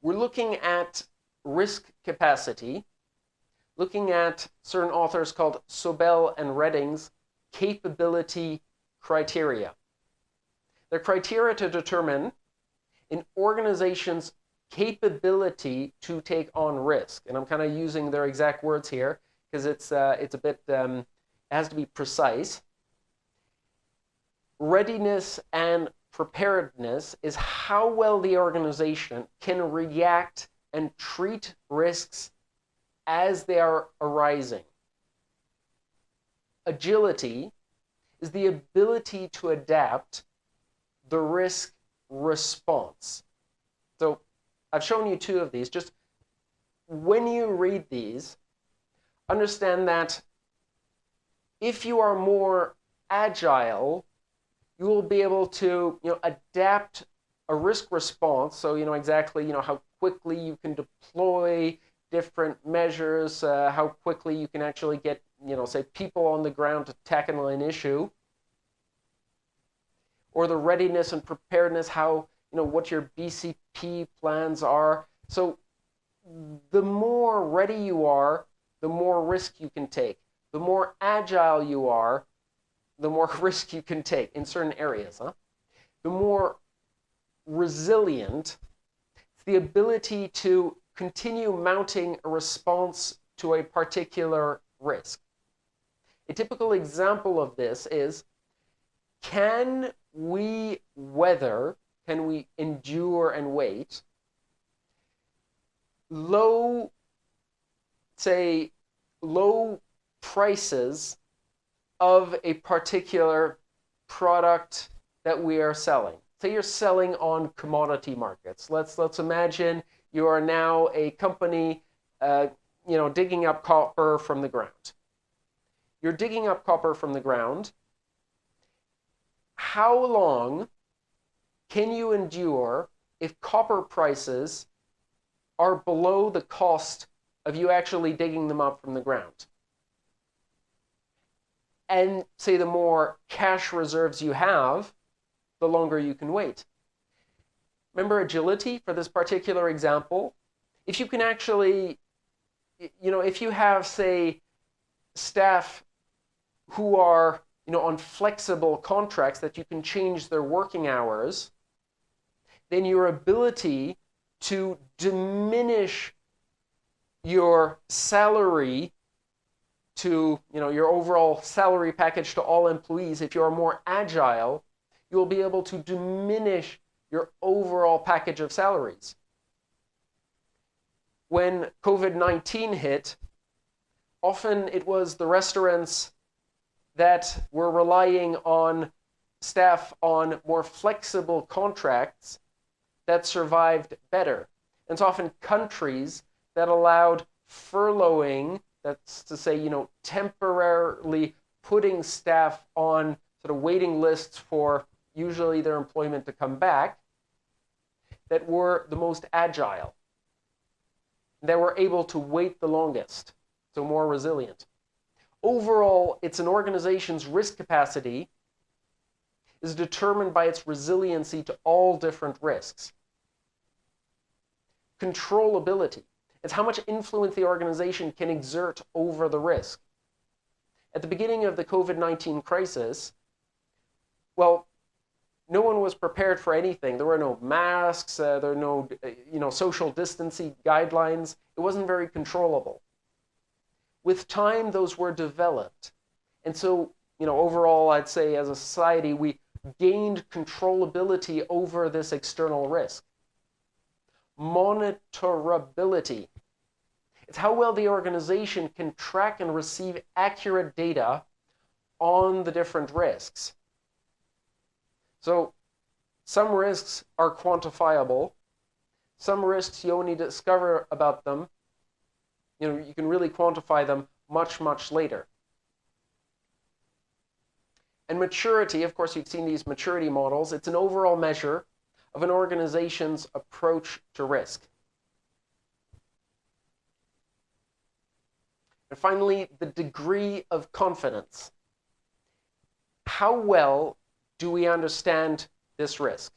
we're looking at risk capacity, looking at certain authors called Sobel and Redding's capability criteria. They're criteria to determine an organization's capability to take on risk. And I'm kind of using their exact words here because it's a bit, it has to be precise. Readiness and preparedness is how well the organization can react and treat risks as they are arising. Agility is the ability to adapt the risk response. So I've shown you two of these. Just when you read these, understand that if you are more agile, you will be able to adapt a risk response. So you know exactly how quickly you can deploy different measures, how quickly you can actually get say people on the ground to tackle an issue, or the readiness and preparedness, how what your BCP plans are. So the more ready you are, the more risk you can take. The more agile you are, the more risk you can take in certain areas. The more resilient, it's the ability to continue mounting a response to a particular risk. A typical example of this is, can we endure and wait low prices of a particular product that we are selling? Say you're selling on commodity markets. Let's imagine you are now a company digging up copper from the ground. You're digging up copper from the ground. How long can you endure if copper prices are below the cost of you actually digging them up from the ground? And say the more cash reserves you have, the longer you can wait. Remember agility for this particular example? If you can actually, if you have, say, staff who are, on flexible contracts that you can change their working hours, then your ability to diminish your salary to, your overall salary package to all employees, if you're more agile, you'll be able to diminish your overall package of salaries. When COVID-19 hit, often it was the restaurants that were relying on staff on more flexible contracts that survived better. And it's often countries that allowed furloughing, that's to say, temporarily putting staff on sort of waiting lists for usually their employment to come back, that were the most agile. They were able to wait the longest, so more resilient. Overall, it's an organization's risk capacity is determined by its resiliency to all different risks. Controllability. It's how much influence the organization can exert over the risk. At the beginning of the COVID-19 crisis, well, no one was prepared for anything. There were no masks, there were no social distancing guidelines. It wasn't very controllable. With time, those were developed. And so, overall, I'd say as a society, we gained controllability over this external risk. Monitorability. It's how well the organization can track and receive accurate data on the different risks. So some risks are quantifiable. Some risks you only discover about them, you can really quantify them much, much later. And maturity, of course, you've seen these maturity models. It's an overall measure of an organization's approach to risk. And finally, the degree of confidence. How well do we understand this risk?